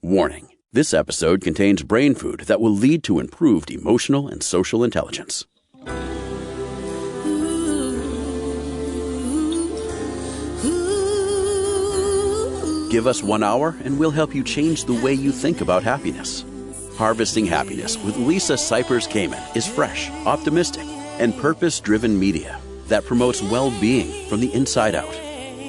Warning. This episode contains brain food that will lead to improved emotional and social intelligence. Give us 1 hour and we'll help you change the way you think about happiness. Harvesting Happiness with Lisa Cypers-Kamen is fresh, optimistic, and purpose-driven media that promotes well-being from the inside out.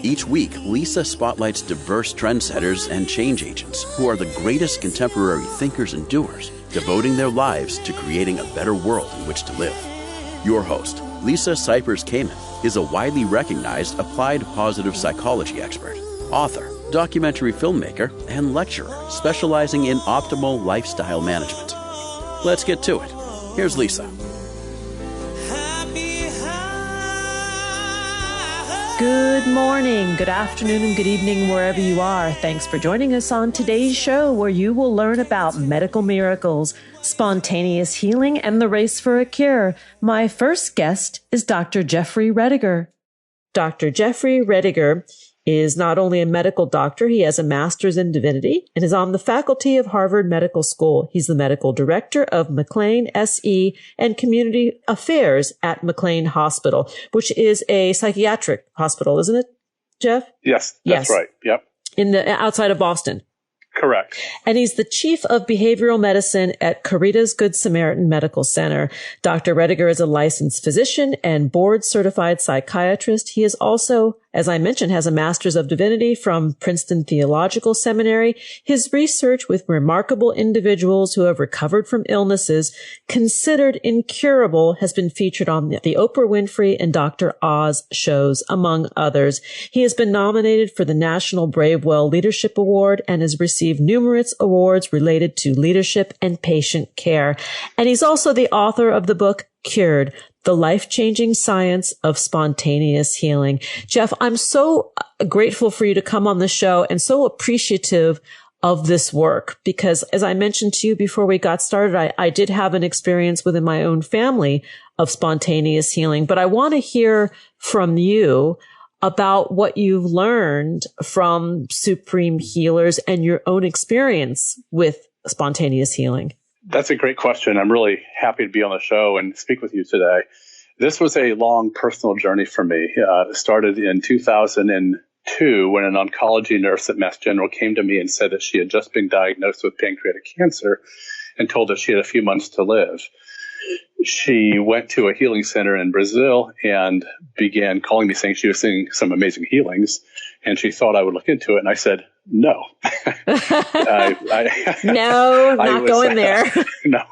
Each week, Lisa spotlights diverse trendsetters and change agents who are the greatest contemporary thinkers and doers, devoting their lives to creating a better world in which to live. Your host, Lisa Cypers-Kamen, is a widely recognized applied positive psychology expert, author, documentary filmmaker, and lecturer specializing in optimal lifestyle management. Let's get to it. Here's Lisa. Good morning, good afternoon, and good evening wherever you are. Thanks for joining us on today's show, where you will learn about medical miracles, spontaneous healing, and the race for a cure. My first guest is Dr. Jeffrey Rediger. Dr. Jeffrey Rediger is not only a medical doctor, he has a master's in divinity and is on the faculty of Harvard Medical School. He's the medical director of McLean SE and community affairs at McLean Hospital, which is a psychiatric hospital, isn't it, Jeff? Yes, that's right. Yep. Outside of Boston. Correct. And he's the chief of behavioral medicine at Caritas Good Samaritan Medical Center. Dr. Rediger is a licensed physician and board certified psychiatrist. He is also, as I mentioned, has a master's of divinity from Princeton Theological Seminary. His research with remarkable individuals who have recovered from illnesses considered incurable has been featured on the Oprah Winfrey and Dr. Oz shows, among others. He has been nominated for the National Bravewell Leadership Award and has received numerous awards related to leadership and patient care. And he's also the author of the book Cured: The Life-Changing Science of Spontaneous Healing. Jeff, I'm so grateful for you to come on the show and so appreciative of this work, because as I mentioned to you before we got started, I did have an experience within my own family of spontaneous healing, but I want to hear from you about what you've learned from supreme healers and your own experience with spontaneous healing. That's a great question. I'm really happy to be on the show and speak with you today. This was a long personal journey for me. It started in 2002 when an oncology nurse at Mass General came to me and said that she had just been diagnosed with pancreatic cancer and told us she had a few months to live. She went to a healing center in Brazil and began calling me saying she was seeing some amazing healings, and she thought I would look into it. And I said, no. No, not going there. No,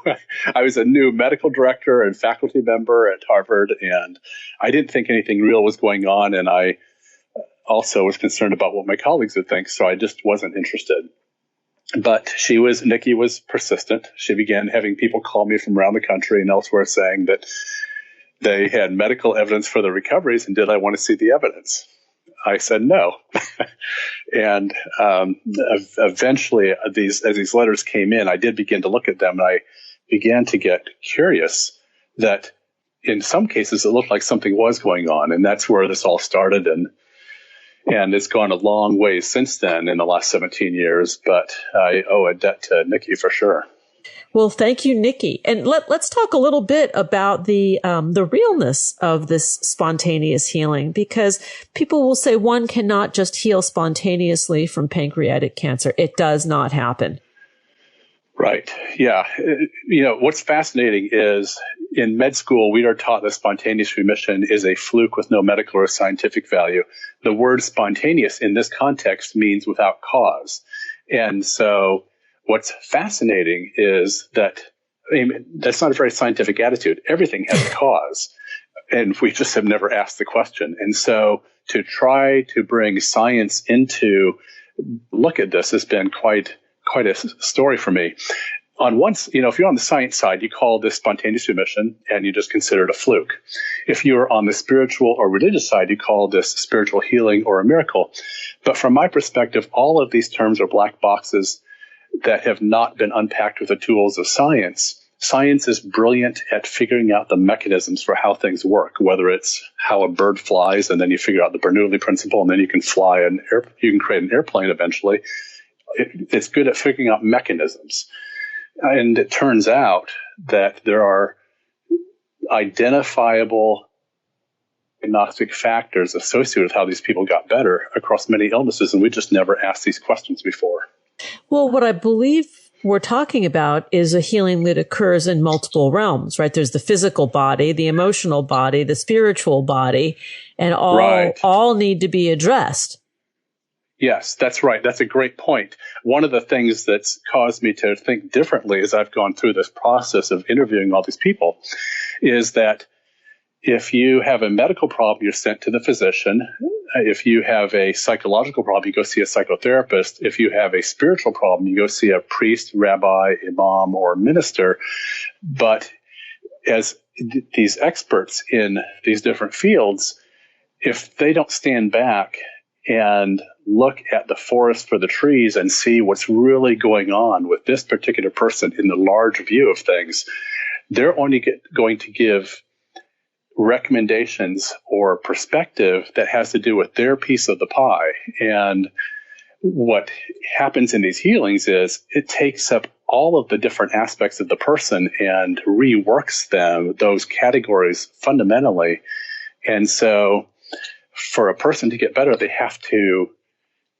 I was a new medical director and faculty member at Harvard, and I didn't think anything real was going on. And I also was concerned about what my colleagues would think, so I just wasn't interested. But Nikki was persistent. She began having people call me from around the country and elsewhere saying that they had medical evidence for the recoveries, and did I want to see the evidence? I said no. And eventually, as these letters came in, I did begin to look at them, and I began to get curious that in some cases it looked like something was going on, and that's where this all started. And it's gone a long way since then in the last 17 years, but I owe a debt to Nikki for sure. Well, thank you, Nikki. And let's talk a little bit about the realness of this spontaneous healing, because people will say one cannot just heal spontaneously from pancreatic cancer. It does not happen. Right. Yeah. What's fascinating is in med school, we are taught that spontaneous remission is a fluke with no medical or scientific value. The word spontaneous in this context means without cause. And so what's fascinating is that, that's not a very scientific attitude. Everything has a cause, and we just have never asked the question. And so to try to bring science into look at this has been quite a story for me. If you're on the science side, you call this spontaneous remission and you just consider it a fluke. If you're on the spiritual or religious side, you call this spiritual healing or a miracle. But from my perspective, all of these terms are black boxes that have not been unpacked with the tools of science. Science is brilliant at figuring out the mechanisms for how things work, whether it's how a bird flies and then you figure out the Bernoulli principle and then you can you can create an airplane eventually. It's good at figuring out mechanisms. And it turns out that there are identifiable diagnostic factors associated with how these people got better across many illnesses, and we just never asked these questions before. Well, what I believe we're talking about is a healing that occurs in multiple realms, right? There's the physical body, the emotional body, the spiritual body, and all need to be addressed. Yes, that's right. That's a great point. One of the things that's caused me to think differently as I've gone through this process of interviewing all these people is that if you have a medical problem, you're sent to the physician. If you have a psychological problem, you go see a psychotherapist. If you have a spiritual problem, you go see a priest, rabbi, imam, or minister. But as these experts in these different fields, if they don't stand back and look at the forest for the trees and see what's really going on with this particular person in the large view of things, they're only going to give recommendations or perspective that has to do with their piece of the pie. And what happens in these healings is it takes up all of the different aspects of the person and reworks those categories fundamentally. And so for a person to get better, they have to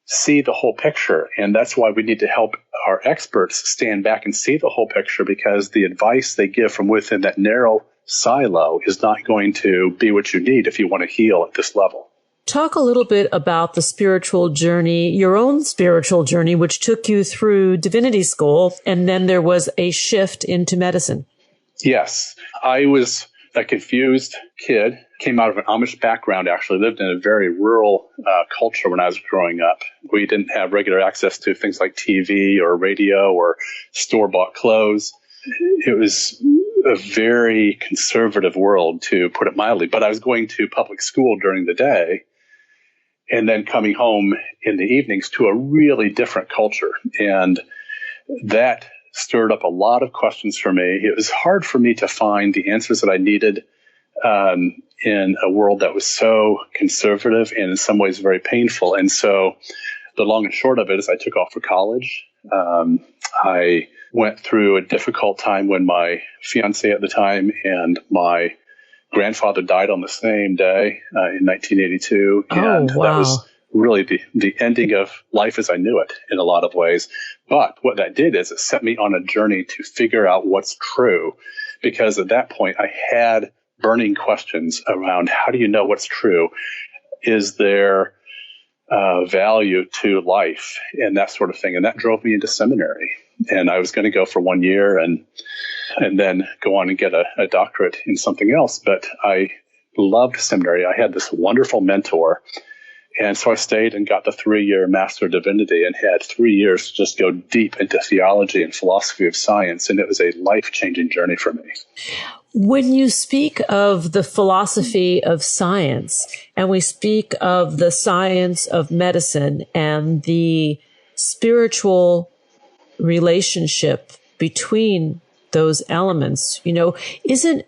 see the whole picture. And that's why we need to help our experts stand back and see the whole picture, because the advice they give from within that narrow silo is not going to be what you need if you want to heal at this level. Talk a little bit about the spiritual journey, your own spiritual journey, which took you through divinity school, and then there was a shift into medicine. Yes, I was a confused kid, came out of an Amish background, actually lived in a very rural culture when I was growing up. We didn't have regular access to things like TV or radio or store-bought clothes. It was a very conservative world, to put it mildly, but I was going to public school during the day and then coming home in the evenings to a really different culture. And that stirred up a lot of questions for me. It was hard for me to find the answers that I needed in a world that was so conservative and in some ways very painful. And so the long and short of it is I took off for college. I went through a difficult time when my fiance at the time and my grandfather died on the same day in 1982. And that was really the ending of life as I knew it in a lot of ways. But what that did is it set me on a journey to figure out what's true, because at that point I had burning questions around how do you know what's true? Is there value to life and that sort of thing? And that drove me into seminary. And I was going to go for 1 year and then go on and get a doctorate in something else. But I loved seminary. I had this wonderful mentor. And so I stayed and got the 3-year Master of Divinity and had 3 years to just go deep into theology and philosophy of science. And it was a life-changing journey for me. When you speak of the philosophy of science, and we speak of the science of medicine and the spiritual relationship between those elements, isn't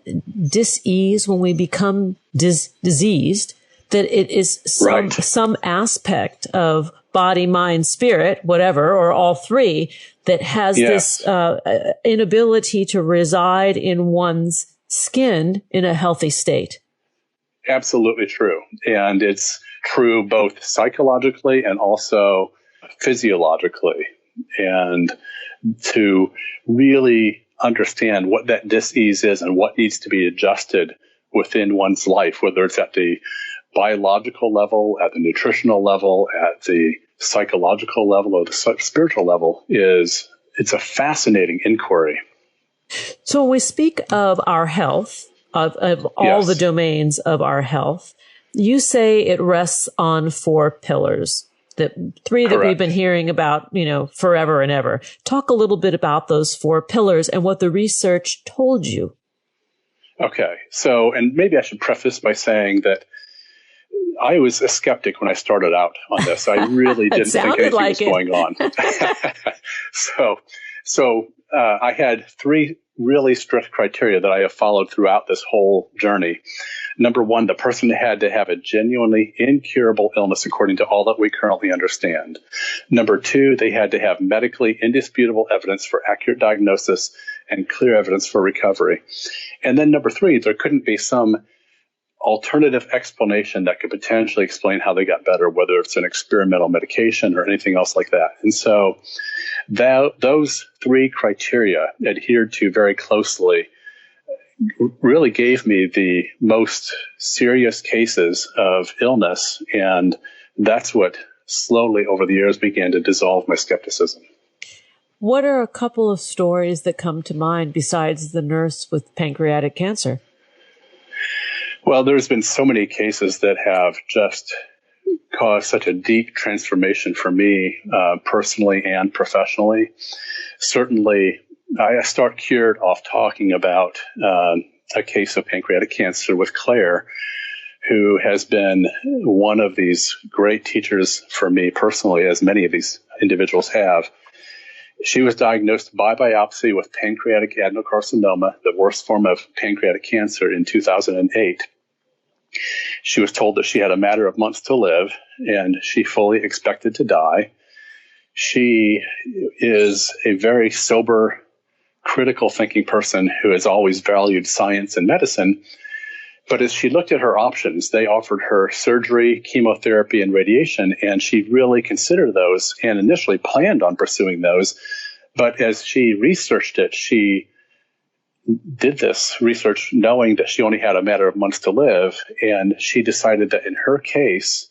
dis-ease when we become diseased, that it is some aspect of body, mind, spirit, whatever, or all three, that has this inability to reside in one's skin in a healthy state? Absolutely true. And it's true both psychologically and also physiologically. And to really understand what that dis-ease is and what needs to be adjusted within one's life, whether it's at the biological level, at the nutritional level, at the psychological level, or the spiritual level, it's a fascinating inquiry. So when we speak of our health, of all the domains of our health, you say it rests on 4 pillars, the 3 that we've been hearing about, forever and ever. Talk a little bit about those 4 pillars and what the research told you. Okay. So, and maybe I should preface by saying that I was a skeptic when I started out on this. I really didn't think anything was going on. So I had 3 really strict criteria that I have followed throughout this whole journey. Number one, the person had to have a genuinely incurable illness according to all that we currently understand. Number two, they had to have medically indisputable evidence for accurate diagnosis and clear evidence for recovery. And then number three, there couldn't be some alternative explanation that could potentially explain how they got better, whether it's an experimental medication or anything else like that. And so those three criteria adhered to very closely really gave me the most serious cases of illness. And that's what slowly over the years began to dissolve my skepticism. What are a couple of stories that come to mind besides the nurse with pancreatic cancer? Well, there's been so many cases that have just caused such a deep transformation for me, personally and professionally. Certainly, I start cured off talking about a case of pancreatic cancer with Claire, who has been one of these great teachers for me personally, as many of these individuals have. She was diagnosed by biopsy with pancreatic adenocarcinoma, the worst form of pancreatic cancer, in 2008. She was told that she had a matter of months to live, and she fully expected to die. She is a very sober, critical thinking person who has always valued science and medicine. But as she looked at her options, they offered her surgery, chemotherapy, and radiation, and she really considered those and initially planned on pursuing those. But as she researched it, she did this research knowing that she only had a matter of months to live, and she decided that in her case,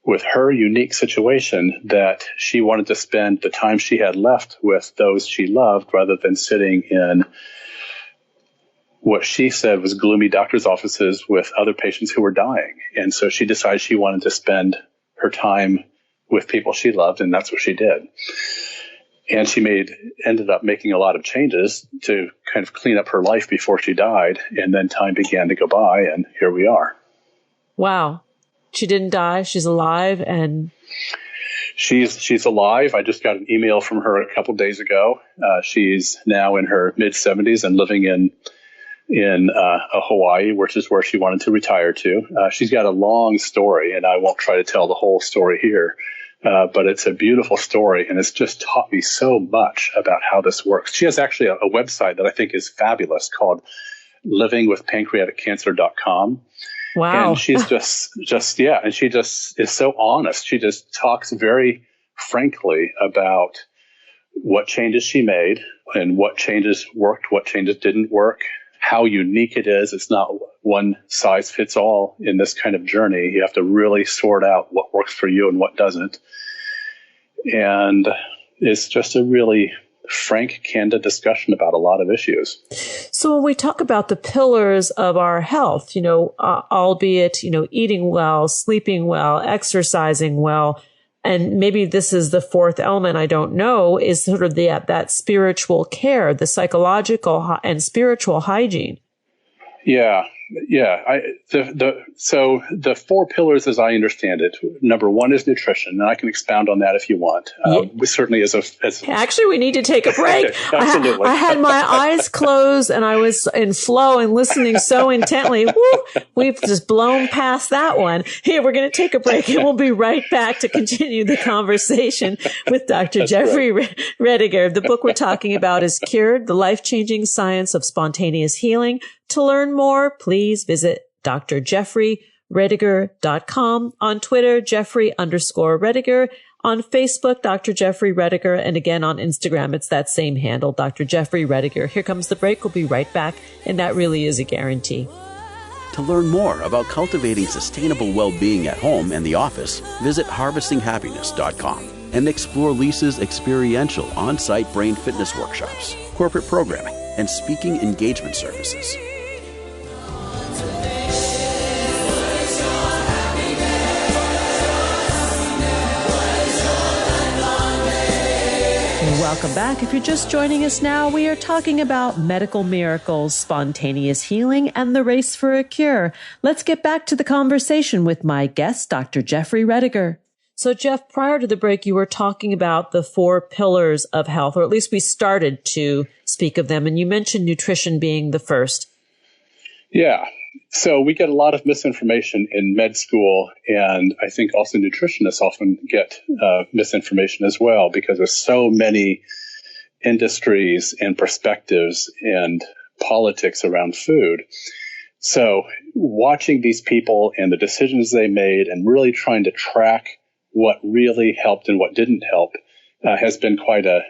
with her unique situation, that she wanted to spend the time she had left with those she loved rather than sitting in what she said was gloomy doctor's offices with other patients who were dying. And so she decided she wanted to spend her time with people she loved, and that's what she did. And she ended up making a lot of changes to kind of clean up her life before she died. And then time began to go by, and here we are. Wow. She didn't die. She's alive, and she's alive. I just got an email from her a couple days ago. She's now in her mid-70s and living in Hawaii, which is where she wanted to retire to. She's got a long story, and I won't try to tell the whole story here. But it's a beautiful story, and it's just taught me so much about how this works. She has actually a website that I think is fabulous called livingwithpancreaticcancer.com. Wow. And she's and she just is so honest. She just talks very frankly about what changes she made and what changes worked, what changes didn't work, how unique it is. It's not one size fits all in this kind of journey. You have to really sort out what works for you and what doesn't. And it's just a really frank, candid discussion about a lot of issues. So when we talk about the pillars of our health, albeit, eating well, sleeping well, exercising well, and maybe this is the fourth element, I don't know, is sort of that spiritual care, the psychological and spiritual hygiene. Yeah. So the four pillars, as I understand it, number one is nutrition, and I can expound on that if you want. Certainly, actually, we need to take a break. Absolutely. I had my eyes closed, and I was in flow and listening so intently. Woo, we've just blown past that one. Here, we're going to take a break, and we'll be right back to continue the conversation with Dr. Jeffrey Rediger. The book we're talking about is Cured: The Life-Changing Science of Spontaneous Healing. To learn more, please visit drjeffreyrediger.com. On Twitter, Jeffrey_Rediger. On Facebook, Dr. Jeffrey Rediger. And again, on Instagram, it's that same handle, Dr. Jeffrey Rediger. Here comes the break. We'll be right back. And that really is a guarantee. To learn more about cultivating sustainable well-being at home and the office, visit harvestinghappiness.com and explore Lisa's experiential on-site brain fitness workshops, corporate programming, and speaking engagement services. Welcome back. If you're just joining us now, we are talking about medical miracles, spontaneous healing, and the race for a cure. Let's get back to the conversation with my guest, Dr. Jeffrey Rediger. So, Jeff, prior to the break, you were talking about the 4 pillars of health, or at least we started to speak of them, and you mentioned nutrition being the first. Yeah. So we get a lot of misinformation in med school, and I think also nutritionists often get misinformation as well because there's so many industries and perspectives and politics around food. So watching these people and the decisions they made and really trying to track what really helped and what didn't help has been quite a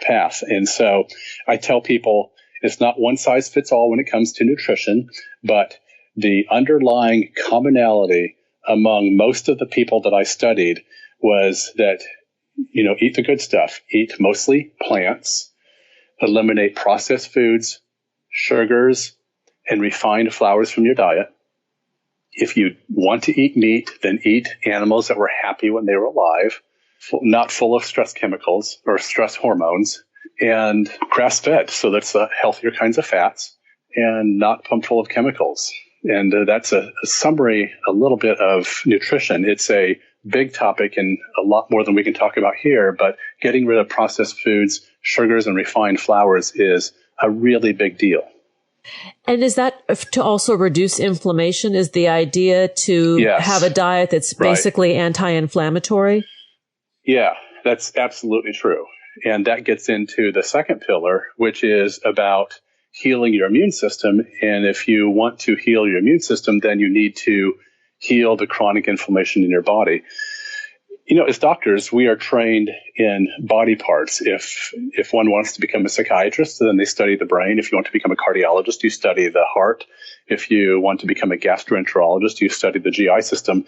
path. And so I tell people it's not one size fits all when it comes to nutrition, but the underlying commonality among most of the people that I studied was that, eat the good stuff, eat mostly plants, eliminate processed foods, sugars, and refined flours from your diet. If you want to eat meat, then eat animals that were happy when they were alive, not full of stress chemicals or stress hormones, and grass-fed, so that's healthier kinds of fats, and not pumped full of chemicals. And that's a summary, a little bit of nutrition. It's a big topic and a lot more than we can talk about here, but getting rid of processed foods, sugars, and refined flours is a really big deal. And is that to also reduce inflammation? Is the idea to have a diet that's basically anti-inflammatory? Yeah, that's absolutely true. And that gets into the second pillar, which is about healing your immune system. And if you want to heal your immune system, then you need to heal the chronic inflammation in your body. As doctors, we are trained in body parts. If one wants to become a psychiatrist, then they study the brain. If you want to become a cardiologist, you study the heart. If you want to become a gastroenterologist, you study the GI system,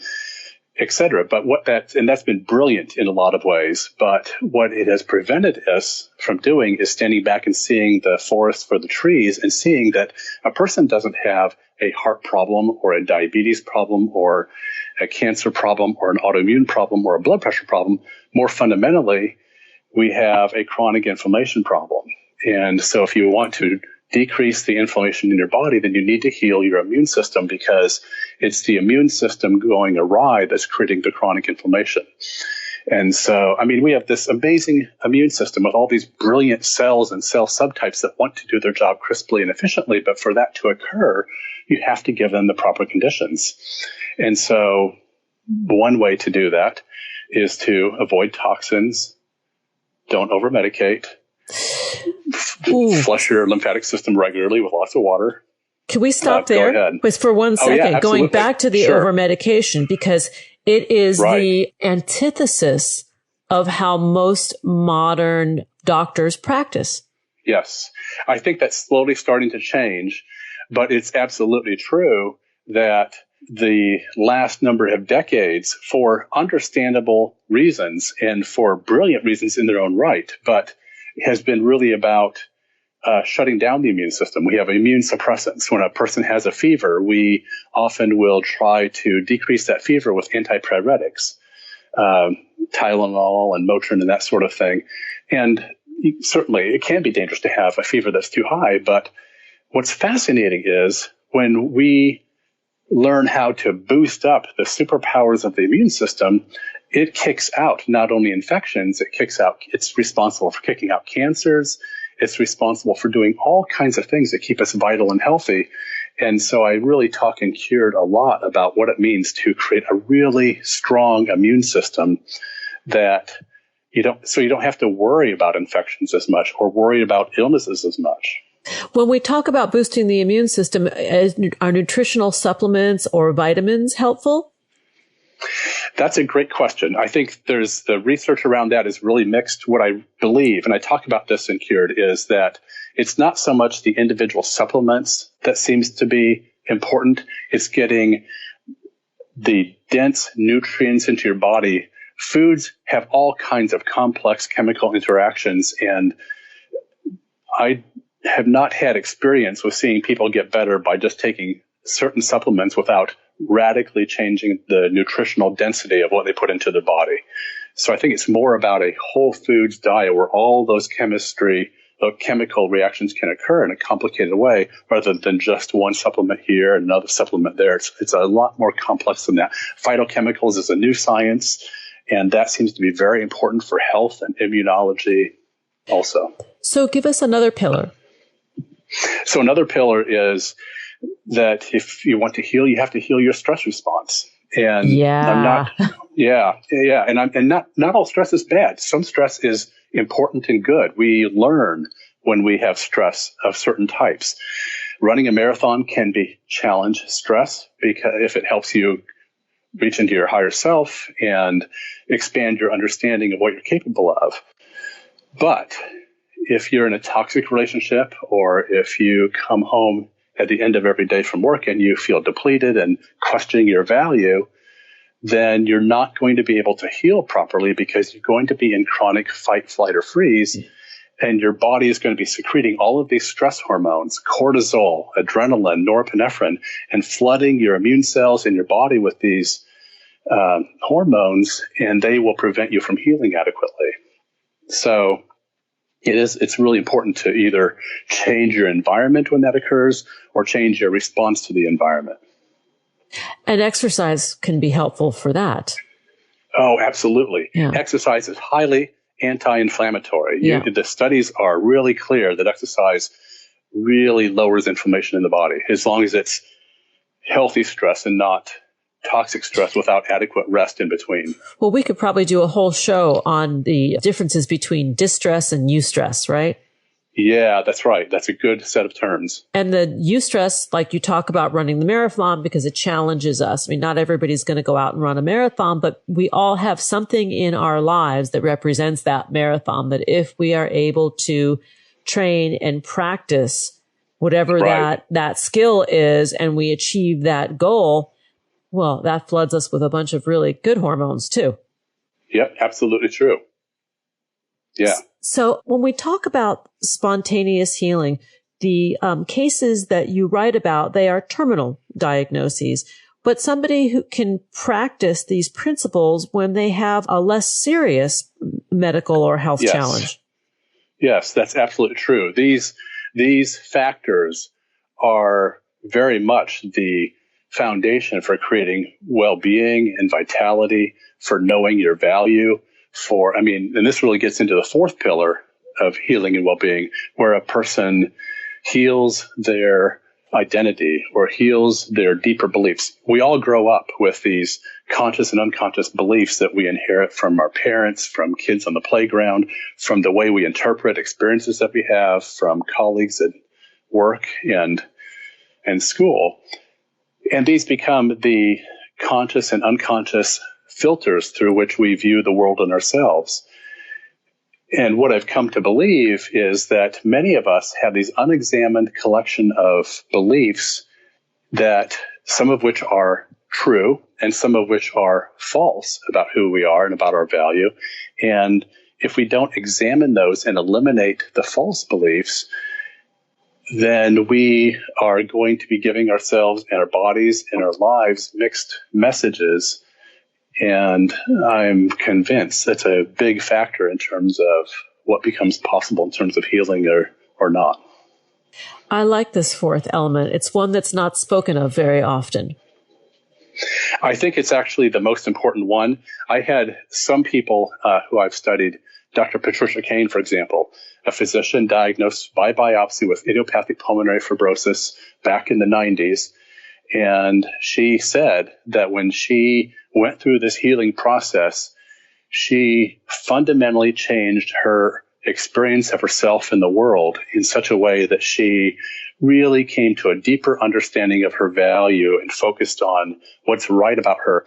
et cetera. But that's been brilliant in a lot of ways. But what it has prevented us from doing is standing back and seeing the forest for the trees and seeing that a person doesn't have a heart problem or a diabetes problem or a cancer problem or an autoimmune problem or a blood pressure problem. More fundamentally, we have a chronic inflammation problem. And so if you want to decrease the inflammation in your body, then you need to heal your immune system because it's the immune system going awry that's creating the chronic inflammation. And so, we have this amazing immune system with all these brilliant cells and cell subtypes that want to do their job crisply and efficiently. But for that to occur, you have to give them the proper conditions. And so one way to do that is to avoid toxins, don't over-medicate, flush your lymphatic system regularly with lots of water. Can we stop there for 1 second? Going back to the over-medication, because it is the antithesis of how most modern doctors practice. Yes. I think that's slowly starting to change, but it's absolutely true that the last number of decades, for understandable reasons and for brilliant reasons in their own right, but has been really about shutting down the immune system. We have immune suppressants. When a person has a fever, we often will try to decrease that fever with antipyretics, Tylenol and Motrin and that sort of thing. And certainly it can be dangerous to have a fever that's too high. But what's fascinating is when we learn how to boost up the superpowers of the immune system, it kicks out not only infections, it's responsible for kicking out cancers. It's responsible for doing all kinds of things that keep us vital and healthy. And so I really talk in Cured a lot about what it means to create a really strong immune system that you don't have to worry about infections as much or worry about illnesses as much. When we talk about boosting the immune system, are nutritional supplements or vitamins helpful? That's a great question. I think the research around that is really mixed. What I believe, and I talk about this in Cured, is that it's not so much the individual supplements that seems to be important. It's getting the dense nutrients into your body. Foods have all kinds of complex chemical interactions, and I have not had experience with seeing people get better by just taking certain supplements without radically changing the nutritional density of what they put into their body. So I think it's more about a whole foods diet where all those chemical reactions can occur in a complicated way rather than just one supplement here and another supplement there. It's a lot more complex than that. Phytochemicals is a new science, And that seems to be very important for health and immunology also. So give us another pillar. So another pillar is that if you want to heal, you have to heal your stress response. And not all stress is bad. Some stress is important and good. We learn when we have stress of certain types. Running a marathon can be challenge stress because if it helps you reach into your higher self and expand your understanding of what you're capable of. But if you're in a toxic relationship, or if you come home at the end of every day from work and you feel depleted and questioning your value, then you're not going to be able to heal properly because you're going to be in chronic fight, flight, or freeze. And your body is going to be secreting all of these stress hormones, cortisol, adrenaline, norepinephrine, and flooding your immune cells in your body with these hormones, and they will prevent you from healing adequately. So it's really important to either change your environment when that occurs or change your response to the environment. And exercise can be helpful for that. Oh, absolutely. Yeah. Exercise is highly anti-inflammatory. Yeah. The studies are really clear that exercise really lowers inflammation in the body, as long as it's healthy stress and not toxic stress without adequate rest in between. Well, we could probably do a whole show on the differences between distress and eustress, right? Yeah, that's right. That's a good set of terms. And the eustress, like you talk about running the marathon because it challenges us. I mean, not everybody's going to go out and run a marathon, but we all have something in our lives that represents that marathon, that if we are able to train and practice whatever that skill is, and we achieve that goal, well, that floods us with a bunch of really good hormones too. Yep, absolutely true. Yeah. So when we talk about spontaneous healing, the cases that you write about, they are terminal diagnoses, but somebody who can practice these principles when they have a less serious medical or health challenge. Yes, that's absolutely true. These factors are very much the foundation for creating well-being and vitality, for knowing your value, and this really gets into the fourth pillar of healing and well-being, where a person heals their identity or heals their deeper beliefs. We all grow up with these conscious and unconscious beliefs that we inherit from our parents, from kids on the playground, from the way we interpret experiences that we have, from colleagues at work and school. And these become the conscious and unconscious filters through which we view the world and ourselves. And what I've come to believe is that many of us have these unexamined collection of beliefs, that some of which are true and some of which are false about who we are and about our value. And if we don't examine those and eliminate the false beliefs, then we are going to be giving ourselves and our bodies and our lives mixed messages. And I'm convinced that's a big factor in terms of what becomes possible in terms of healing or not. I like this fourth element. It's one that's not spoken of very often. I think it's actually the most important one. I had some people who I've studied, Dr. Patricia Kane, for example, a physician diagnosed by biopsy with idiopathic pulmonary fibrosis back in the 90s. And she said that when she went through this healing process, she fundamentally changed her experience of herself in the world in such a way that she really came to a deeper understanding of her value and focused on what's right about her.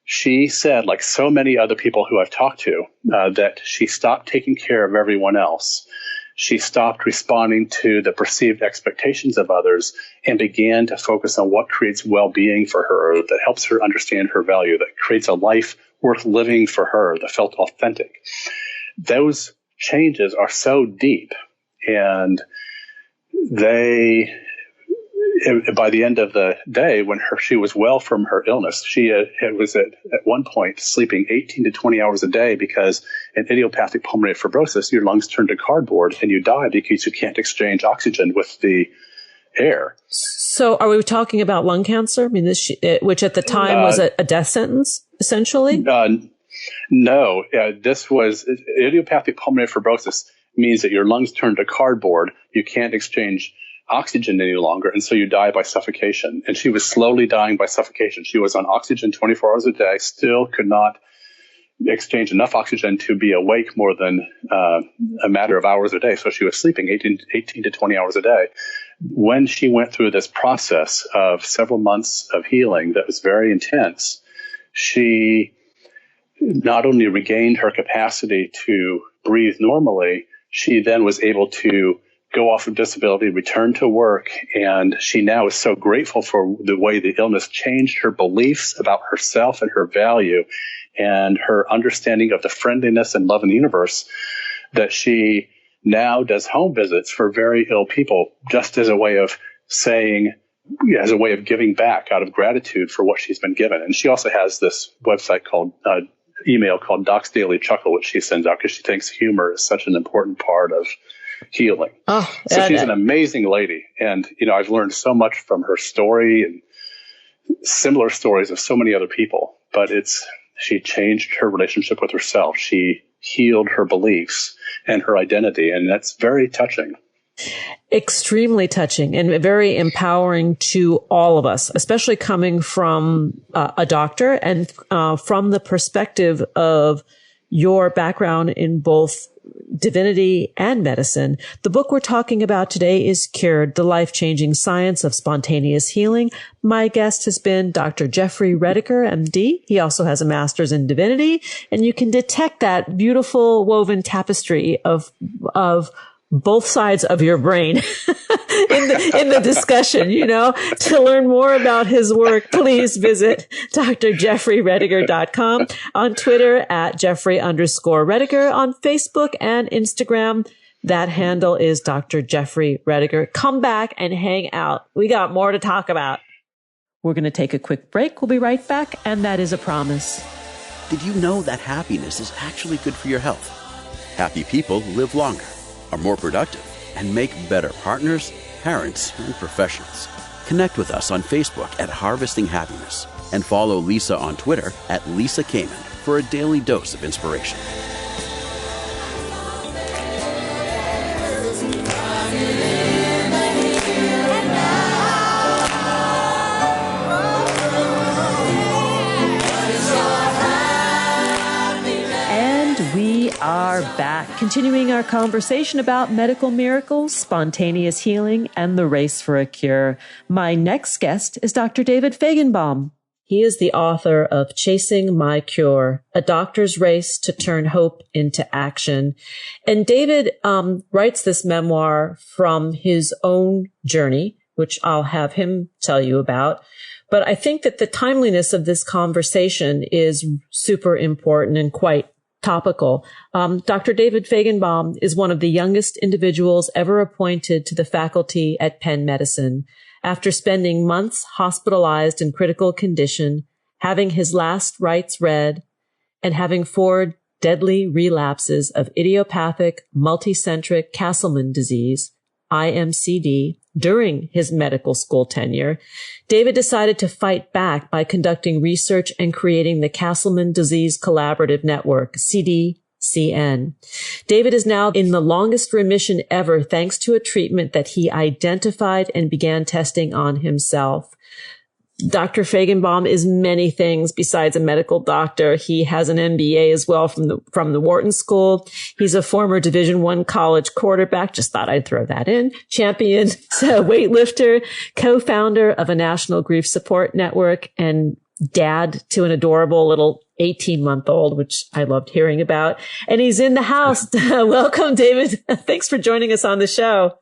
She said, like so many other people who I've talked to, that she stopped taking care of everyone else. She stopped responding to the perceived expectations of others and began to focus on what creates well-being for her, that helps her understand her value, that creates a life worth living for her, that felt authentic. Those changes are so deep, and they, by the end of the day, when she was well from her illness, she was at one point sleeping 18 to 20 hours a day, because in idiopathic pulmonary fibrosis, your lungs turn to cardboard and you die because you can't exchange oxygen with the air. So are we talking about lung cancer? I mean, which at the time was a death sentence, essentially? No, this was idiopathic pulmonary fibrosis means that your lungs turn to cardboard. You can't exchange oxygen any longer, and so you die by suffocation. And she was slowly dying by suffocation. She was on oxygen 24 hours a day, still could not exchange enough oxygen to be awake more than a matter of hours a day. So she was sleeping 18 to 20 hours a day. When she went through this process of several months of healing that was very intense, she not only regained her capacity to breathe normally, she then was able to go off of disability, return to work, and she now is so grateful for the way the illness changed her beliefs about herself and her value and her understanding of the friendliness and love in the universe, that she now does home visits for very ill people just as a way of saying, as a way of giving back out of gratitude for what she's been given. And she also has this website called email called Doc's Daily Chuckle, which she sends out because she thinks humor is such an important part of healing. Oh, so she's an amazing lady. And, I've learned so much from her story and similar stories of so many other people, but she changed her relationship with herself. She healed her beliefs and her identity. And that's very touching. Extremely touching and very empowering to all of us, especially coming from a doctor and from the perspective of your background in both divinity and medicine. The book we're talking about today is Cured, The Life-Changing Science of Spontaneous Healing. My guest has been Dr. Jeffrey Rediger, MD. He also has a master's in divinity, and you can detect that beautiful woven tapestry of both sides of your brain in the discussion, To learn more about his work, please visit drjeffreyrediger.com, on Twitter at Jeffrey_Rediger, on Facebook and Instagram. That handle is Dr. Jeffrey Rediger. Come back and hang out. We got more to talk about. We're going to take a quick break. We'll be right back. And that is a promise. Did you know that happiness is actually good for your health? Happy people live longer, are more productive, and make better partners, parents, and professionals. Connect with us on Facebook at Harvesting Happiness and follow Lisa on Twitter at Lisa Kamen for a daily dose of inspiration. We are back, continuing our conversation about medical miracles, spontaneous healing, and the race for a cure. My next guest is Dr. David Fajgenbaum. He is the author of Chasing My Cure, A Doctor's Race to Turn Hope into Action. And David writes this memoir from his own journey, which I'll have him tell you about. But I think that the timeliness of this conversation is super important and quite topical. Dr. David Fajgenbaum is one of the youngest individuals ever appointed to the faculty at Penn Medicine. After spending months hospitalized in critical condition, having his last rites read, and having 4 deadly relapses of idiopathic multicentric Castleman disease, IMCD, during his medical school tenure, David decided to fight back by conducting research and creating the Castleman Disease Collaborative Network, CDCN. David is now in the longest remission ever thanks to a treatment that he identified and began testing on himself. Dr. Fajgenbaum is many things besides a medical doctor. He has an MBA as well from the Wharton School. He's a former Division I college quarterback. Just thought I'd throw that in. Champion weightlifter, co-founder of a national grief support network, and dad to an adorable little 18-month-old, which I loved hearing about. And he's in the house. Welcome, David. Thanks for joining us on the show.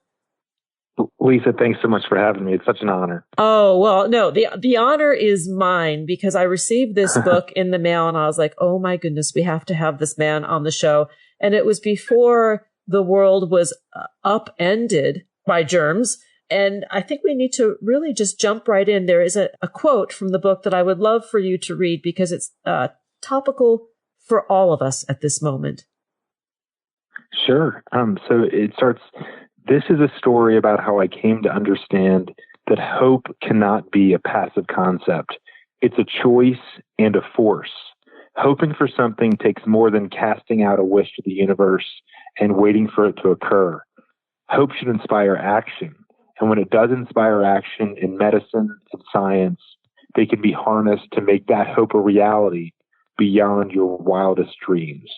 Lisa, thanks so much for having me. It's such an honor. Oh, well, no, the honor is mine because I received this book in the mail and I was like, oh my goodness, we have to have this man on the show. And it was before the world was upended by germs. And I think we need to really just jump right in. There is a quote from the book that I would love for you to read because it's topical for all of us at this moment. Sure. So it starts... This is a story about how I came to understand that hope cannot be a passive concept. It's a choice and a force. hoping for something takes more than casting out a wish to the universe and waiting for it to occur. Hope should inspire action. And when it does inspire action in medicine and science, they can be harnessed to make that hope a reality beyond your wildest dreams.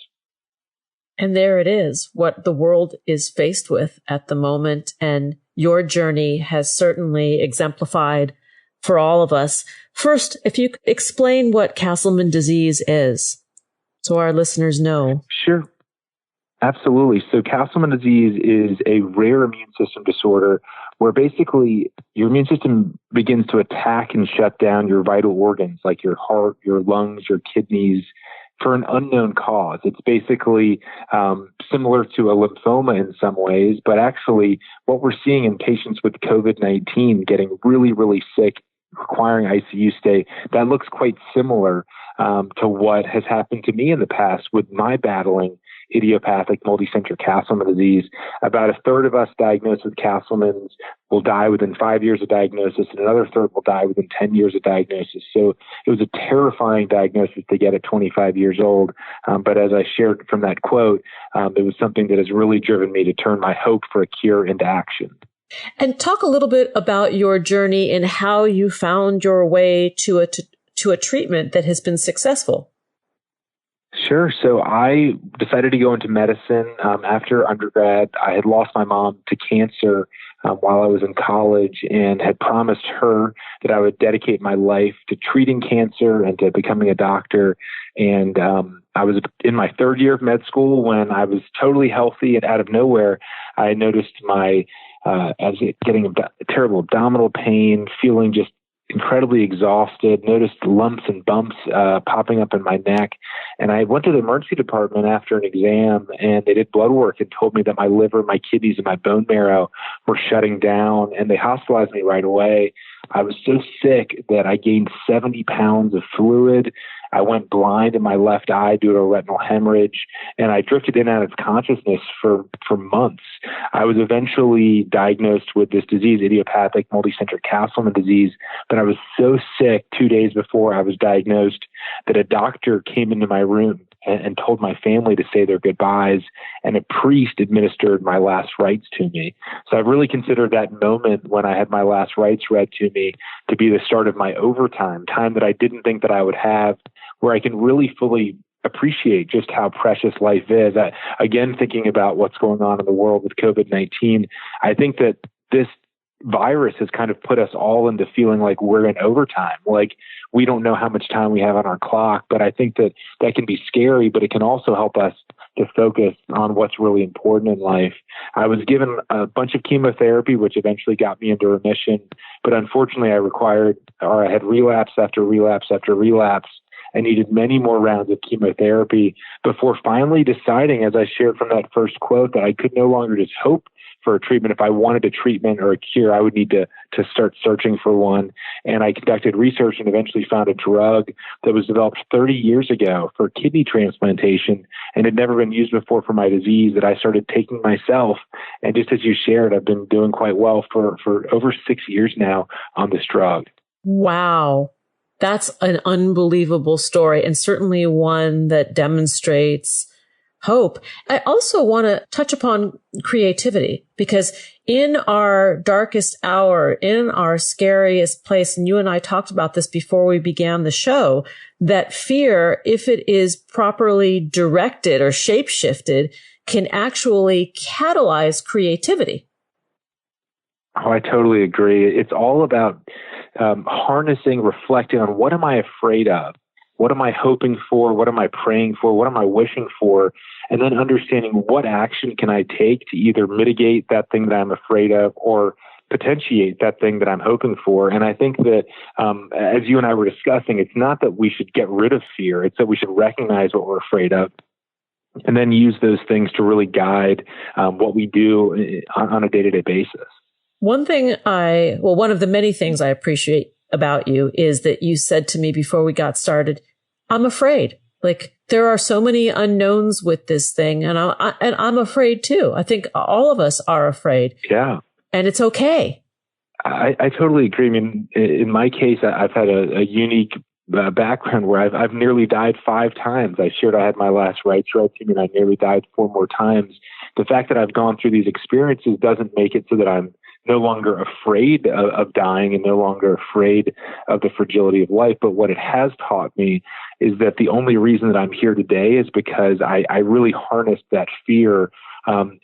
And there it is, what the world is faced with at the moment. And your journey has certainly exemplified for all of us. First, if you could explain what Castleman disease is, so our listeners know. Sure. Absolutely. So Castleman disease is a rare immune system disorder where basically your immune system begins to attack and shut down your vital organs like your heart, your lungs, your kidneys for an unknown cause. It's basically similar to a lymphoma in some ways, but actually what we're seeing in patients with COVID-19 getting really, really sick, requiring ICU stay, that looks quite similar to what has happened to me in the past with my battling idiopathic multicentric Castleman disease. About a third of us diagnosed with Castleman's will die within 5 years of diagnosis, and another third will die within 10 years of diagnosis. So it was a terrifying diagnosis to get at 25 years old. But as I shared from that quote, it was something that has really driven me to turn my hope for a cure into action. And talk a little bit about your journey and how you found your way to a treatment that has been successful. Sure. So I decided to go into medicine after undergrad. I had lost my mom to cancer while I was in college and had promised her that I would dedicate my life to treating cancer and to becoming a doctor. And I was in my third year of med school when I was totally healthy, and out of nowhere, I noticed I was getting terrible abdominal pain, feeling just incredibly exhausted, noticed lumps and bumps popping up in my neck. And I went to the emergency department after an exam, and they did blood work and told me that my liver, my kidneys, and my bone marrow were shutting down, and they hospitalized me right away. I was so sick that I gained 70 pounds of fluid. I went blind in my left eye due to a retinal hemorrhage, and I drifted in and out of consciousness for months. I was eventually diagnosed with this disease, idiopathic multicentric Castleman disease, but I was so sick 2 days before I was diagnosed that a doctor came into my room and told my family to say their goodbyes, and a priest administered my last rites to me. So I've really considered that moment when I had my last rites read to me to be the start of my overtime, time that I didn't think that I would have, where I can really fully appreciate just how precious life is. Again, thinking about what's going on in the world with COVID-19, I think that this virus has kind of put us all into feeling like we're in overtime, like we don't know how much time we have on our clock. But I think that can be scary, but it can also help us to focus on what's really important in life. I was given a bunch of chemotherapy, which eventually got me into remission. But unfortunately, I had relapse after relapse after relapse. I needed many more rounds of chemotherapy before finally deciding, as I shared from that first quote, that I could no longer just hope for a treatment. If I wanted a treatment or a cure, I would need to start searching for one. And I conducted research and eventually found a drug that was developed 30 years ago for kidney transplantation and had never been used before for my disease, that I started taking myself. And just as you shared, I've been doing quite well for over 6 years now on this drug. Wow. That's an unbelievable story, and certainly one that demonstrates hope. I also want to touch upon creativity, because in our darkest hour, in our scariest place, and you and I talked about this before we began the show, that fear, if it is properly directed or shape-shifted, can actually catalyze creativity. Oh, I totally agree. It's all about harnessing, reflecting on what am I afraid of? What am I hoping for? What am I praying for? What am I wishing for? And then understanding what action can I take to either mitigate that thing that I'm afraid of or potentiate that thing that I'm hoping for. And I think that, as you and I were discussing, it's not that we should get rid of fear. It's that we should recognize what we're afraid of and then use those things to really guide what we do on a day-to-day basis. One of the many things I appreciate about you is that you said to me before we got started, I'm afraid. Like, there are so many unknowns with this thing, and I'm afraid too. I think all of us are afraid. Yeah. And it's okay. I totally agree. I mean, in my case, I've had a unique background where I've nearly died 5 times. I shared I had my last right stroke and I nearly died 4 more times. The fact that I've gone through these experiences doesn't make it so that I'm no longer afraid of dying and no longer afraid of the fragility of life. But what it has taught me is that the only reason that I'm here today is because I really harnessed that fear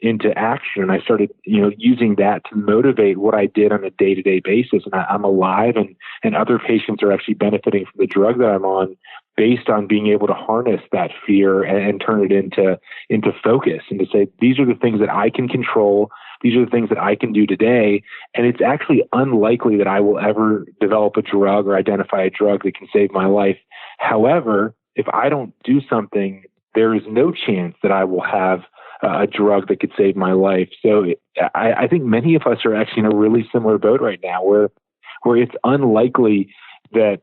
into action. And I started, using that to motivate what I did on a day-to-day basis. And I'm alive and other patients are actually benefiting from the drug that I'm on based on being able to harness that fear and turn it into focus and to say, these are the things that I can control. These are the things that I can do today. And it's actually unlikely that I will ever develop a drug or identify a drug that can save my life. However, if I don't do something, there is no chance that I will have a drug that could save my life. So I think many of us are actually in a really similar boat right now where it's unlikely that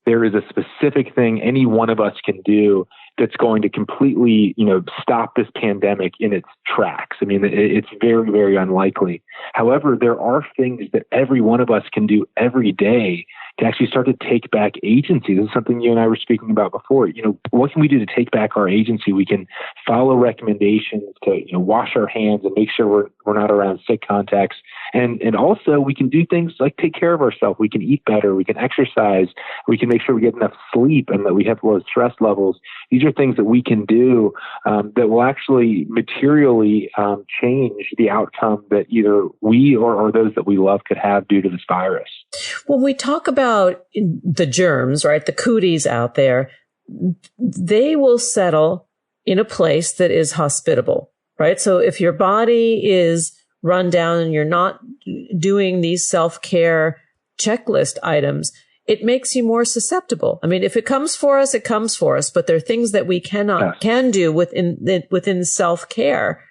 there is a specific thing any one of us can do that's going to completely, stop this pandemic in its tracks. I mean, it's very, very unlikely. However, there are things that every one of us can do every day to actually start to take back agency. This is something you and I were speaking about before. What can we do to take back our agency? We can follow recommendations to, wash our hands and make sure we're not around sick contacts. And also we can do things like take care of ourselves. We can eat better. We can exercise. We can make sure we get enough sleep and that we have low stress levels. These are things that we can do that will actually materially change the outcome that either we or those that we love could have due to this virus. When we talk about the germs, right, the cooties out there, they will settle in a place that is hospitable, right? So if your body is run down and you're not doing these self-care checklist items, it makes you more susceptible. I mean, if it comes for us, it comes for us, but there are things that we can do within self-care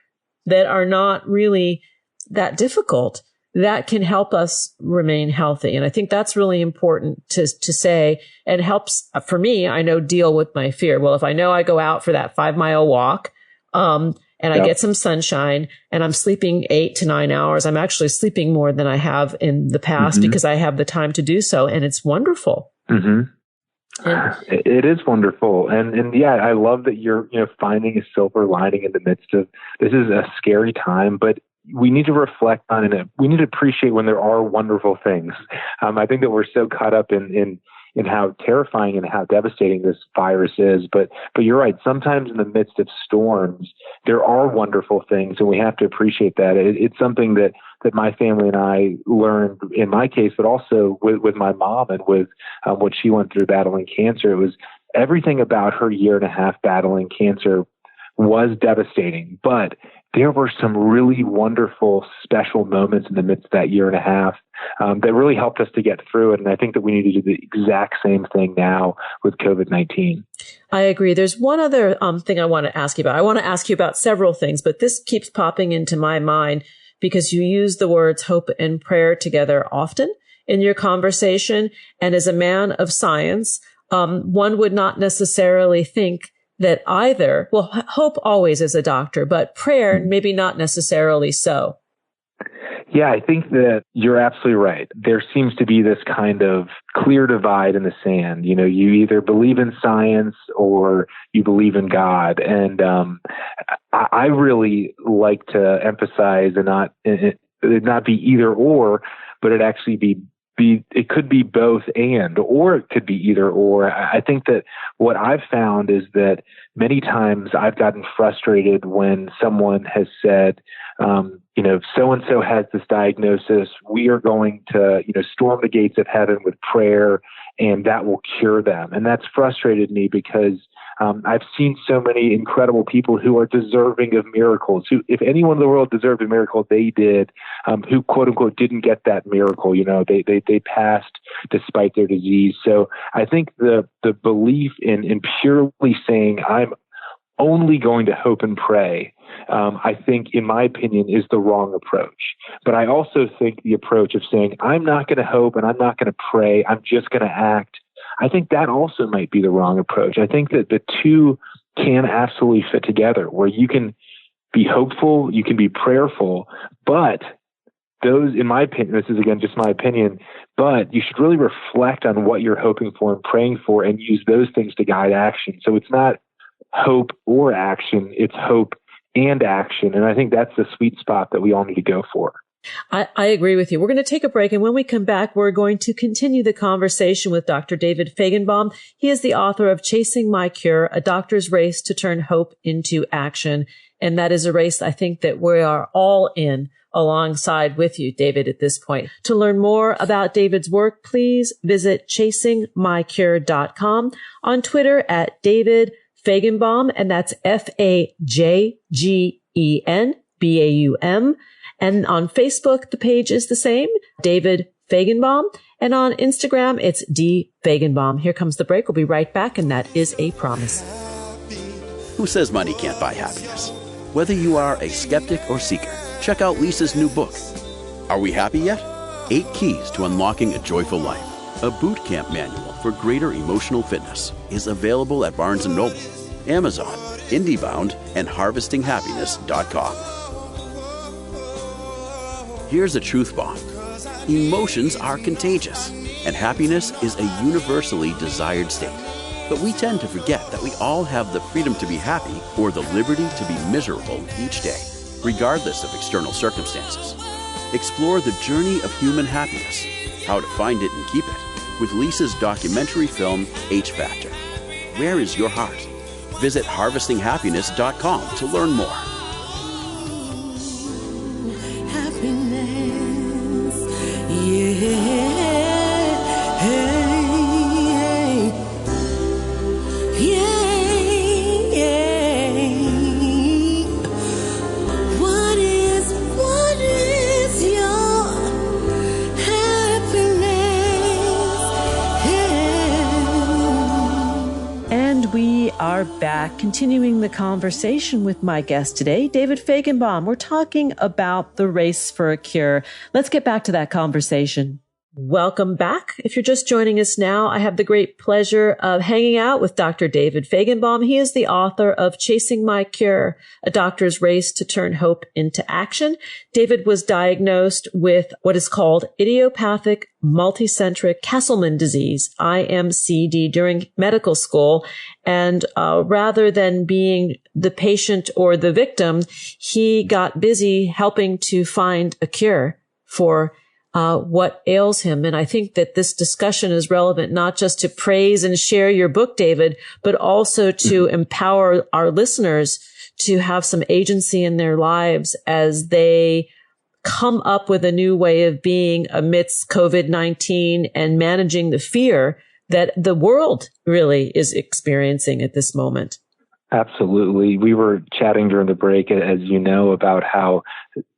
that are not really that difficult that can help us remain healthy. And I think that's really important to say, and helps for me, I know, deal with my fear. Well, if I know I go out for that 5-mile walk, and I get some sunshine and I'm sleeping 8 to 9 hours, I'm actually sleeping more than I have in the past because I have the time to do so. And it's wonderful. It is wonderful. And yeah, I love that you're, finding a silver lining in the midst of, this is a scary time, but we need to reflect on it. We need to appreciate when there are wonderful things. I think that we're so caught up in how terrifying and how devastating this virus is. But you're right. Sometimes in the midst of storms, there are wonderful things, and we have to appreciate that. It's something that my family and I learned in my case, but also with my mom and with what she went through battling cancer. It was everything about her 1.5 years battling cancer was devastating, but there were some really wonderful, special moments in the midst of that 1.5 years that really helped us to get through it. And I think that we need to do the exact same thing now with COVID-19. I agree. There's one other thing I want to ask you about. I want to ask you about several things, but this keeps popping into my mind because you use the words hope and prayer together often in your conversation. And as a man of science, one would not necessarily think that either, well, hope always as a doctor, but prayer, maybe not necessarily so. Yeah, I think that you're absolutely right. There seems to be this kind of clear divide in the sand. You either believe in science or you believe in God. And I really like to emphasize and not be either or, but it actually it could be both and, or it could be either or. I think that what I've found is that many times I've gotten frustrated when someone has said, so-and-so has this diagnosis. We are going to, storm the gates of heaven with prayer and that will cure them. And that's frustrated me because I've seen so many incredible people who are deserving of miracles, who, if anyone in the world deserved a miracle, they did, who quote unquote didn't get that miracle. They passed despite their disease. So I think the belief in purely saying I'm only going to hope and pray, I think, in my opinion, is the wrong approach. But I also think the approach of saying I'm not going to hope and I'm not going to pray, I'm just going to act, I think that also might be the wrong approach. I think that the two can absolutely fit together, where you can be hopeful, you can be prayerful, but those, in my opinion, this is again just my opinion, but you should really reflect on what you're hoping for and praying for and use those things to guide action. So it's not hope or action, it's hope and action. And I think that's the sweet spot that we all need to go for. I agree with you. We're going to take a break. And when we come back, we're going to continue the conversation with Dr. David Fajgenbaum. He is the author of Chasing My Cure, A Doctor's Race to Turn Hope into Action. And that is a race I think that we are all in alongside with you, David, at this point. To learn more about David's work, please visit chasingmycure.com, on Twitter at David Fajgenbaum, and that's FAJGENBAUM. And on Facebook, the page is the same, David Fajgenbaum. And on Instagram, it's D Fajgenbaum. Here comes the break. We'll be right back, and that is a promise. Who says money can't buy happiness? Whether you are a skeptic or seeker, check out Lisa's new book. Are we happy yet? 8 Keys to Unlocking a Joyful Life. A boot camp manual for greater emotional fitness is available at Barnes & Noble, Amazon, IndieBound, and HarvestingHappiness.com. Here's a truth bomb. Emotions are contagious, and happiness is a universally desired state. But we tend to forget that we all have the freedom to be happy or the liberty to be miserable each day, regardless of external circumstances. Explore the journey of human happiness, how to find it and keep it, with Lisa's documentary film, H Factor. Where is your heart? Visit HarvestingHappiness.com to learn more. Are back, continuing the conversation with my guest today, David Fajgenbaum. We're talking about the race for a cure. Let's get back to that conversation. Welcome back. If you're just joining us now, I have the great pleasure of hanging out with Dr. David Fajgenbaum. He is the author of Chasing My Cure, A Doctor's Race to Turn Hope into Action. David was diagnosed with what is called idiopathic multicentric Castleman disease, IMCD, during medical school. And rather than being the patient or the victim, he got busy helping to find a cure for what ails him. And I think that this discussion is relevant not just to praise and share your book, David, but also to empower our listeners to have some agency in their lives as they come up with a new way of being amidst COVID-19 and managing the fear that the world really is experiencing at this moment. Absolutely. We were chatting during the break, as you know, about how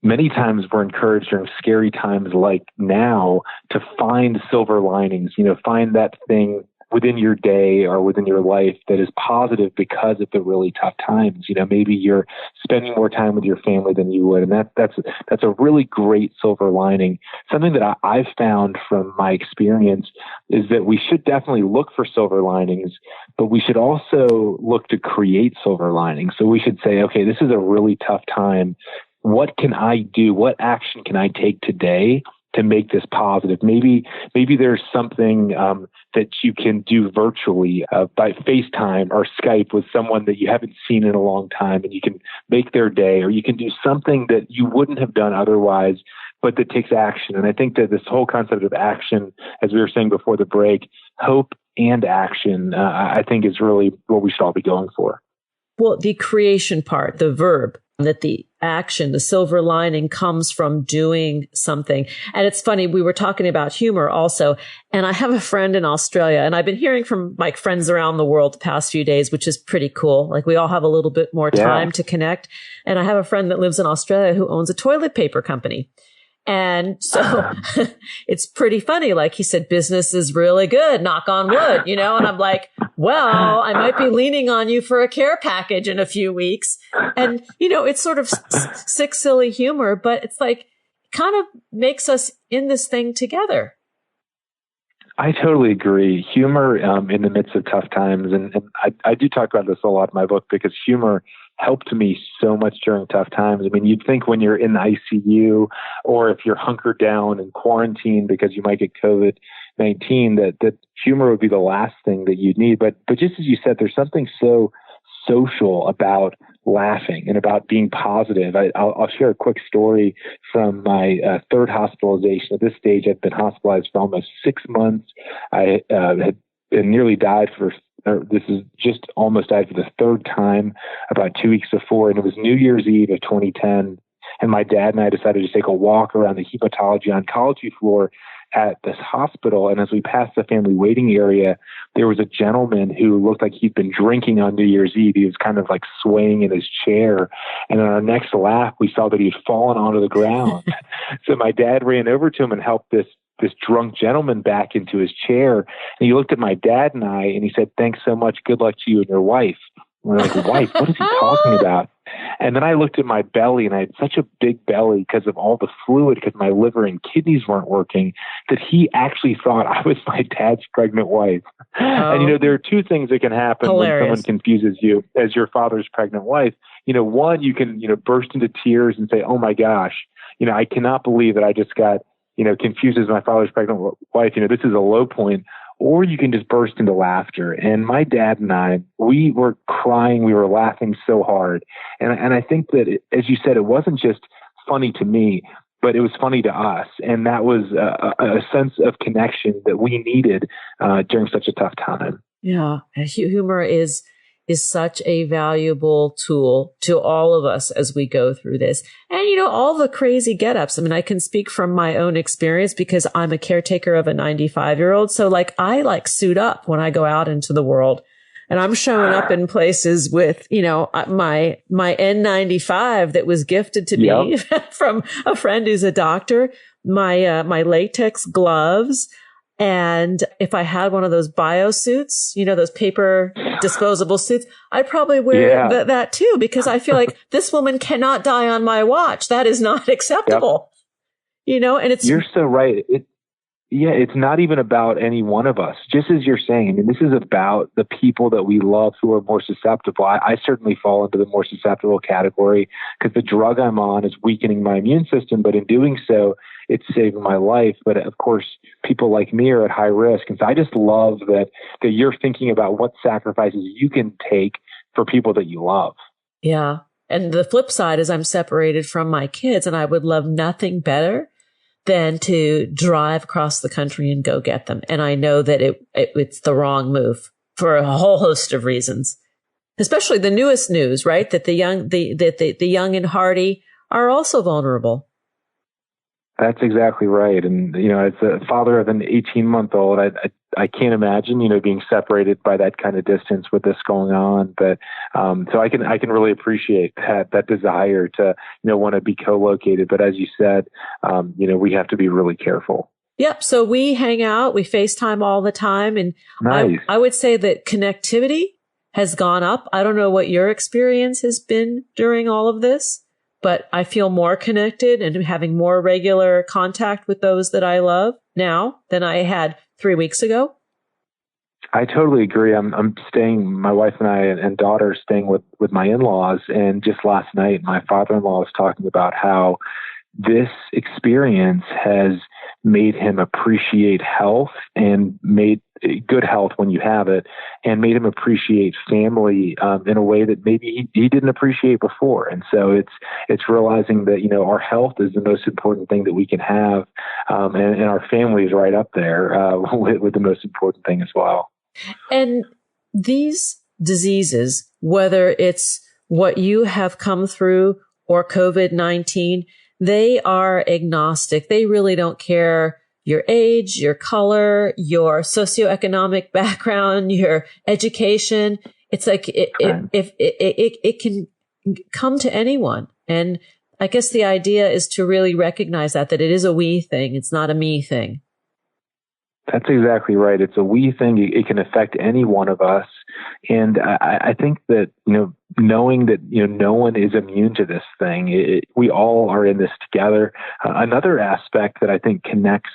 many times we're encouraged during scary times like now to find silver linings, find that thing within your day or within your life that is positive because of the really tough times. Maybe you're spending more time with your family than you would. And that's a really great silver lining. Something that I've found from my experience is that we should definitely look for silver linings, but we should also look to create silver linings. So we should say, okay, this is a really tough time. What can I do? What action can I take today to make this positive? Maybe there's something that you can do virtually by FaceTime or Skype with someone that you haven't seen in a long time, and you can make their day, or you can do something that you wouldn't have done otherwise, but that takes action. And I think that this whole concept of action, as we were saying before the break, hope and action, I think is really what we should all be going for. Well, the creation part, the verb, that the action, the silver lining comes from doing something. And it's funny, we were talking about humor also. And I have a friend in Australia, and I've been hearing from my friends around the world the past few days, which is pretty cool. Like, we all have a little bit more time to connect. And I have a friend that lives in Australia who owns a toilet paper company. And so it's pretty funny. Like, he said, business is really good, knock on wood, and I'm like, well, I might be leaning on you for a care package in a few weeks. And, it's sort of sick, silly humor, but it's like, kind of makes us in this thing together. I totally agree. Humor in the midst of tough times. And I do talk about this a lot in my book, because humor helped me so much during tough times. I mean, you'd think when you're in the ICU or if you're hunkered down in quarantine because you might get COVID-19, that humor would be the last thing that you'd need. But just as you said, there's something so social about laughing and about being positive. I'll share a quick story from my third hospitalization. At this stage, I've been hospitalized for almost 6 months. I had nearly died this is just almost died for the third time about 2 weeks before. And it was New Year's Eve of 2010. And my dad and I decided to take a walk around the hematology oncology floor at this hospital. And as we passed the family waiting area, there was a gentleman who looked like he'd been drinking on New Year's Eve. He was kind of like swaying in his chair. And in our next laugh, we saw that he had fallen onto the ground. So my dad ran over to him and helped this drunk gentleman back into his chair. And he looked at my dad and I, and he said, "Thanks so much. Good luck to you and your wife." And we're like, "Wife? What is he talking about?" And then I looked at my belly, and I had such a big belly because of all the fluid, because my liver and kidneys weren't working, that he actually thought I was my dad's pregnant wife. Oh. And, there are two things that can happen when someone confuses you as your father's pregnant wife. One, you can, burst into tears and say, "Oh my gosh, I cannot believe that I just got, confused as my father's pregnant wife. This is a low point." Or you can just burst into laughter. And my dad and I, we were crying. We were laughing so hard. And I think that, as you said, it wasn't just funny to me, but it was funny to us. And that was a sense of connection that we needed during such a tough time. Yeah. Humor is such a valuable tool to all of us as we go through this. And, all the crazy get-ups. I mean, I can speak from my own experience because I'm a caretaker of a 95-year-old. So I suit up when I go out into the world, and I'm showing up in places with, my N95 that was gifted to me from a friend who's a doctor, my latex gloves. And if I had one of those bio suits, those paper disposable suits, I'd probably wear that too, because I feel like this woman cannot die on my watch. That is not acceptable. Yep. And you're so right. It's not even about any one of us. Just as you're saying, I mean, this is about the people that we love who are more susceptible. I certainly fall into the more susceptible category because the drug I'm on is weakening my immune system, but in doing so, it's saving my life. But of course, people like me are at high risk. And so I just love that you're thinking about what sacrifices you can take for people that you love. Yeah. And the flip side is I'm separated from my kids, and I would love nothing better than to drive across the country and go get them. And I know that it's the wrong move for a whole host of reasons, especially the newest news, right? That the young and hardy are also vulnerable. That's exactly right. And, as a father of an 18-month-old, I can't imagine, being separated by that kind of distance with this going on. But, so I can really appreciate that desire to, want to be co-located. But as you said, we have to be really careful. Yep. So we hang out, we FaceTime all the time. And nice. I would say that connectivity has gone up. I don't know what your experience has been during all of this, but I feel more connected and having more regular contact with those that I love now than I had 3 weeks ago. I totally agree. I'm staying, my wife and I and daughter are staying with my in-laws. And just last night, my father-in-law was talking about how this experience has made him appreciate health and made good health when you have it, and made him appreciate family in a way that maybe he didn't appreciate before. And so it's realizing that, our health is the most important thing that we can have. And our family is right up there with the most important thing as well. And these diseases, whether it's what you have come through or COVID-19, they are agnostic. They really don't care your age, your color, your socioeconomic background, your education. It's like it can come to anyone. And I guess the idea is to really recognize that it is a we thing. It's not a me thing. That's exactly right. It's a we thing. It can affect any one of us. And I think that, knowing that, no one is immune to this thing, we all are in this together. Another aspect that I think connects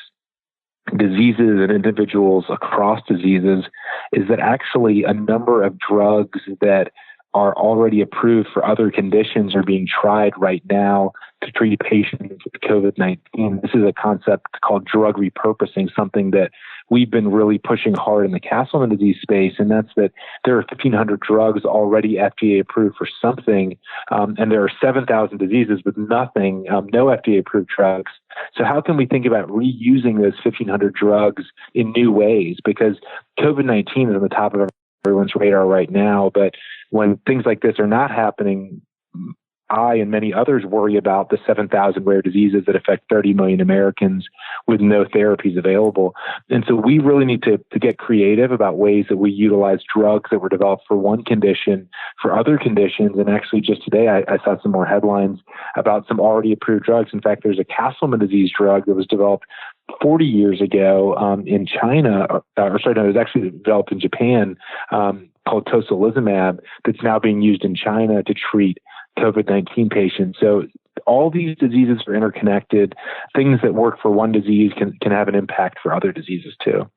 diseases and individuals across diseases is that actually a number of drugs that are already approved for other conditions are being tried right now to treat patients with COVID-19. This is a concept called drug repurposing, something that we've been really pushing hard in the Castleman disease space, and that's that there are 1,500 drugs already FDA approved for something, and there are 7,000 diseases with nothing, no FDA approved drugs. So how can we think about reusing those 1,500 drugs in new ways? Because COVID-19 is on the top of everyone's radar right now, but when things like this are not happening, I and many others worry about the 7,000 rare diseases that affect 30 million Americans with no therapies available. And so we really need to get creative about ways that we utilize drugs that were developed for one condition for other conditions. And actually just today, I saw some more headlines about some already approved drugs. In fact, there's a Castleman disease drug that was developed 40 years ago in China, it was actually developed in Japan, called tocilizumab, that's now being used in China to treat COVID-19 patients. So all these diseases are interconnected. Things that work for one disease can have an impact for other diseases too.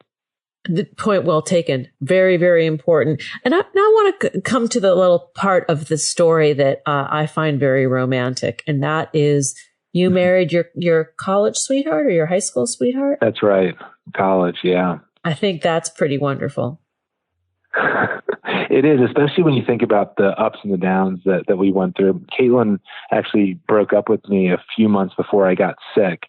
The point well taken. Very, very important. And now I want to come to the little part of the story that I find very romantic, and that is you married your college sweetheart or your high school sweetheart? That's right. College, yeah. I think that's pretty wonderful. It is, especially when you think about the ups and the downs that we went through. Caitlin actually broke up with me a few months before I got sick.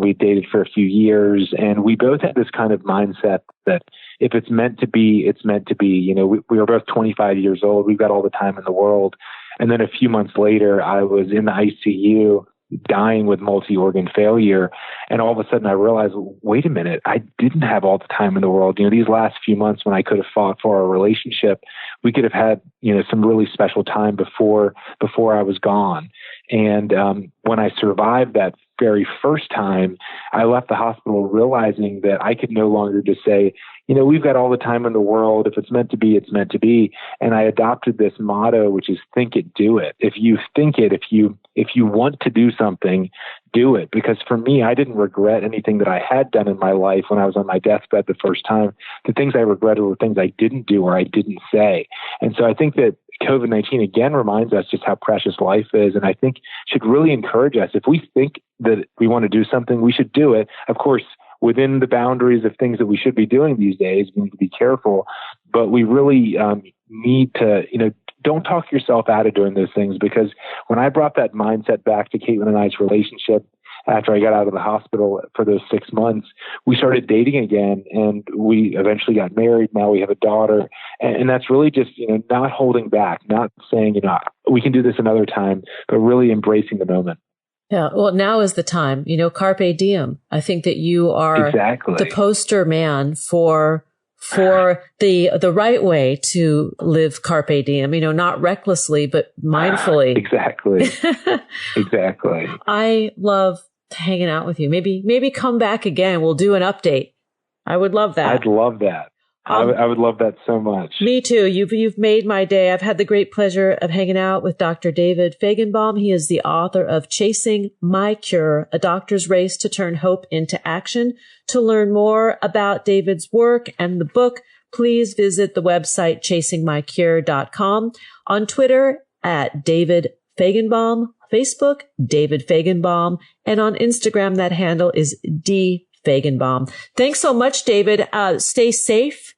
We dated for a few years, and we both had this kind of mindset that if it's meant to be, it's meant to be. You know, we were both 25 years old. We've got all the time in the world. And then a few months later, I was in the ICU dying with multi-organ failure. And all of a sudden I realized, wait a minute, I didn't have all the time in the world. You know, these last few months when I could have fought for our relationship, we could have had, you know, some really special time before I was gone. And when I survived that very first time, I left the hospital realizing that I could no longer just say, you know, we've got all the time in the world. If it's meant to be, it's meant to be. And I adopted this motto, which is think it, do it. If you think it, if you want to do something, do it. Because for me, I didn't regret anything that I had done in my life when I was on my deathbed the first time. The things I regretted were things I didn't do or I didn't say. And so I think that COVID-19 again reminds us just how precious life is. And I think should really encourage us. If we think that we want to do something, we should do it. Of course, within the boundaries of things that we should be doing these days, we need to be careful, but we really need to, you know, don't talk yourself out of doing those things, because when I brought that mindset back to Caitlin and I's relationship after I got out of the hospital for those 6 months, we started dating again, and we eventually got married. Now we have a daughter, and that's really just, you know, not holding back, not saying, you know, we can do this another time, but really embracing the moment. Yeah, well, now is the time, you know, carpe diem. I think that you are the poster man for the right way to live carpe diem, you know, not recklessly, but mindfully. Exactly. Exactly. I love hanging out with you. Maybe come back again. We'll do an update. I would love that. I'd love that. I would love that so much. Me too. You've made my day. I've had the great pleasure of hanging out with Dr. David Fajgenbaum. He is the author of Chasing My Cure, A Doctor's Race to Turn Hope into Action. To learn more about David's work and the book, please visit the website chasingmycure.com. On Twitter at David Fajgenbaum, Facebook, David Fajgenbaum, and on Instagram, that handle is D Fajgenbaum. Thanks so much, David. Stay safe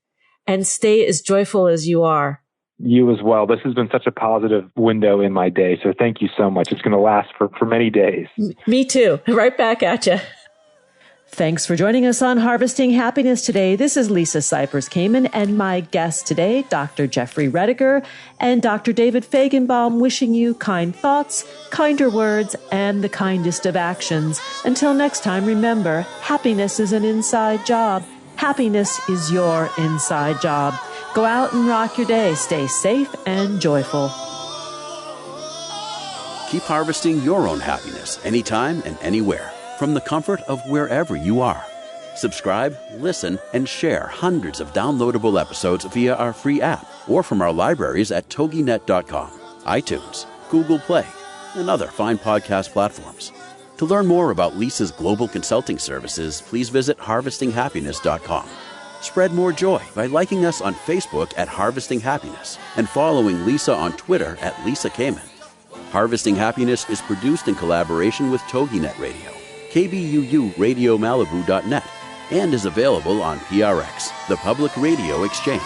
and stay as joyful as you are. You as well. This has been such a positive window in my day. So thank you so much. It's going to last for many days. Me too. Right back at you. Thanks for joining us on Harvesting Happiness today. This is Lisa Cypers-Kamen and my guest today, Dr. Jeffrey Rediger and Dr. David Fajgenbaum, wishing you kind thoughts, kinder words, and the kindest of actions. Until next time, remember, happiness is an inside job. Happiness is your inside job. Go out and rock your day. Stay safe and joyful. Keep harvesting your own happiness anytime and anywhere, from the comfort of wherever you are. Subscribe, listen, and share hundreds of downloadable episodes via our free app or from our libraries at toginet.com, iTunes, Google Play, and other fine podcast platforms. To learn more about Lisa's global consulting services, please visit harvestinghappiness.com. Spread more joy by liking us on Facebook at Harvesting Happiness and following Lisa on Twitter at Lisa Kamen. Harvesting Happiness is produced in collaboration with TogiNet Radio, KBUU RadioMalibu.net, and is available on PRX, the Public Radio Exchange.